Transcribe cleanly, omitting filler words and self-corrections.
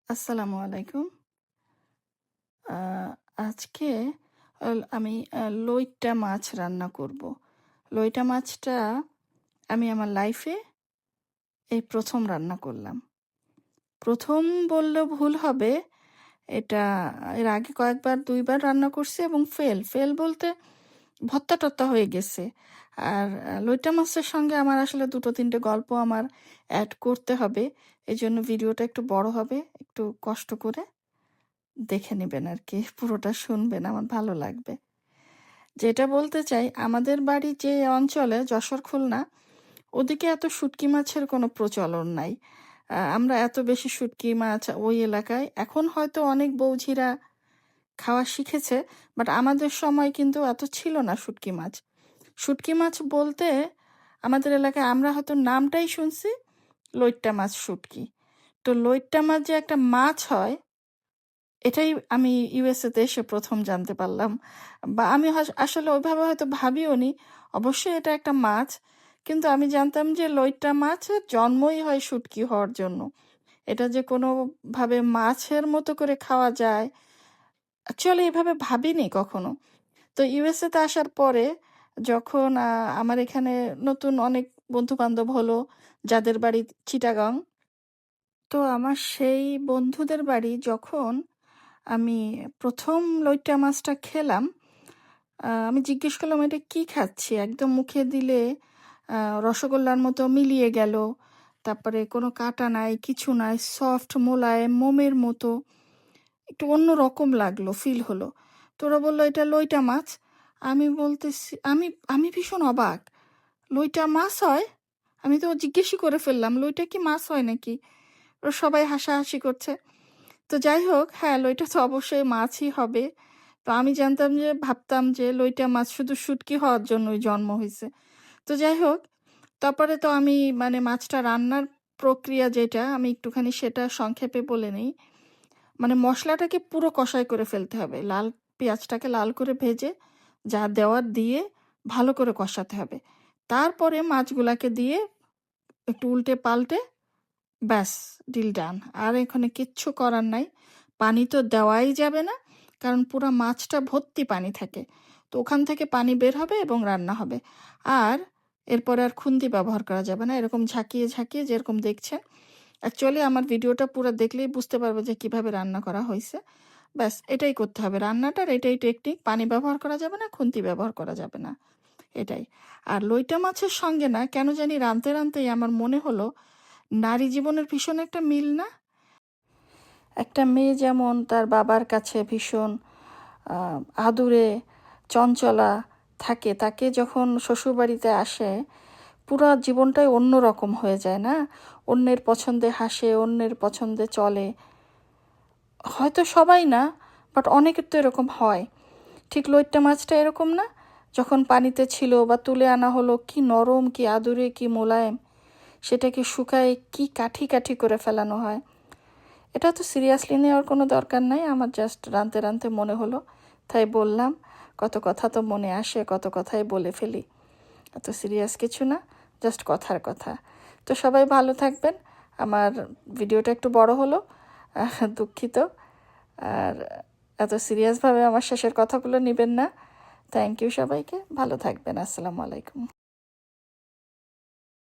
আসসালামু আলাইকুম। আ আজকে আমি লইট্টা মাছ রান্না করব। লইট্টা মাছটা আমি আমার লাইফে এই ১ম রান্না করলাম। ১ম বললেও ভুল হবে। এটা এর আগে কয়েকবার ২ বার রান্না করছি এবং ফেল বলতে ভর্তা-টর্তা হয়ে গেছে। আর লইট্টা মাছের সঙ্গে আমার আসলে ২-৩ টে গল্প আমার এড করতে হবে। এজন্য ভিডিওটা একটু বড় হবে। একটু কষ্ট করে দেখে নিবেন আরকি। পুরোটা শুনবেন, আমার ভালো লাগবে। যেটা বলতে চাই, আমাদের বাড়ি যে অঞ্চলে যশোর, খুলনা, ওদিকে এত শুঁটকি মাছের কোনো প্রচলন নাই। আমরা এত বেশি শুঁটকি মাছ ওই এলাকায় এখন হয়তো অনেক বৌঝিরা খাওয়া শিখেছে, বাট আমাদের সময় কিন্তু এত ছিল না শুঁটকি মাছ। শুঁটকি মাছ বলতে আমাদের এলাকায় আমরা হয়তো নামটাই শুনছি লইট্টা মাছ শুঁটকি। তো লইট্টা মাছ যে একটা মাছ হয় এটাই আমি ইউএসএতে এসে ১ম জানতে পারলাম। বা আমি আসলে ওইভাবে হয়তো ভাবিওনি। অবশ্যই এটা একটা মাছ। কিন্তু আমি জানতাম যে লইট্টা মাছের জন্মই হয় শুঁটকি হওয়ার জন্য। এটা যে কোনোভাবে মাছের মতো করে খাওয়া যায়, অ্যাকচুয়ালি এভাবে ভাবিনি কখনো। তো ইউএসএতে আসার পরে যখন আমার এখানে নতুন অনেক বন্ধু-বান্ধব হলো, যাদের বাড়ি চিটাগাং। তো আমার সেই বন্ধুদের বাড়ি যখন আমি ১ম লইট্টা মাছটা খেলাম, আমি জিজ্ঞেস করলাম, "এটা কি খাচ্ছি?" একদম মুখে দিলে আ রসগোল্লার মতো মিলিয়ে গেল। তারপরে কোনো কাঁটা নাই, কিছু নাই। সফট, মোলায়েম, মোমের মতো। একটু অন্যরকম লাগলো, ফিল হলো। তো ওরা বলল, "এটা লইটা মাছ।" আমি বলতেছি আমি আমি ভীষণ অবাক। "লইটা মাছ হয়?" আমি তো জিজ্ঞেসই করে ফেললাম, "লইটা কি মাছ হয় নাকি?" ওরা সবাই হাসাহাসি করছে। তো যাই হোক, হ্যাঁ, লইটা তো অবশ্যই মাছই হবে। তো আমি জানতাম যে ভাবতাম যে লইটা মাছ শুধু শুঁটকি হওয়ার জন্যই জন্ম হইছে। তো যাই হোক, তারপরে তো আমি মানে মাছটা রান্নার প্রক্রিয়া যেটা আমি একটুখানি সেটা সংক্ষেপে বলে নেই। মানে মসলাটাকে পুরো কষাই করে ফেলতে হবে। পেঁয়াজটাকে লাল করে ভেজে যা দেওয়ার দিয়ে ভালো করে কষাতে হবে। তারপরে মাছগুলাকে দিয়ে একটু উল্টে পাল্টে ব্যাস, ডিল ডান। আর এখানে কিচ্ছু করার নাই। পানি তো দেওয়াই যাবে না, কারণ পুরা মাছটা ভর্তি পানি থাকে। তো ওখান থেকে পানি বের হবে এবং রান্না হবে। আর এরপরে আর খুন্তি ব্যবহার করা যাবে না। এরকম ঝাঁকিয়ে যেরকম দেখছেন। অ্যাকচুয়ালি আমার ভিডিওটা পুরা দেখলেই বুঝতে পারবে যে কিভাবে রান্না করা হইছে। ব্যাস এটাই করতে হবে। রান্নাটার এটাই টেকনিক। পানি ব্যবহার করা যাবে না, খুন্তি ব্যবহার করা যাবে না। এটাই। আর লইটা মাছের সঙ্গে না কেন জানি রাঁধতেই আমার মনে হলো নারী জীবনের ভীষণ একটা মিল না? একটা মেয়ে যেমন তার বাবার কাছে ভীষণ আ আদুরে, চঞ্চলা থাকে, তাকে যখন শ্বশুরবাড়িতে আসে, পুরা জীবনটাই অন্যরকম হয়ে যায় না? অন্যের পছন্দে হাসে, অন্যের পছন্দে চলে। হয়তো সবাই না, বাট অনেকের তো এরকম হয়। ঠিক লইট্টা মাছটা এরকম না? যখন পানিতে ছিল বা তুলে আনা হলো, কি নরম, কি আদুরে, কি মোলায়েম। সেটাকে শুকায়ে কি কাঠি করে ফেলানো হয়। এটা তো সিরিয়াসলি নেওয়ার কোনো দরকার নাই। আমার জাস্ট রাঁধতে মনে হলো, তাই বললাম। কত কথা তো মনে আসে, কত কথাই বলে ফেলি। এত সিরিয়াস কিছু না, জাস্ট কথার কথা। তো সবাই ভালো থাকবেন। আমার ভিডিওটা একটু বড় হলো, দুঃখিত। আর এত সিরিয়াসভাবে আমার শেষের কথাগুলো নেবেন না। থ্যাংক ইউ সবাইকে। ভালো থাকবেন। আসসালামু আলাইকুম।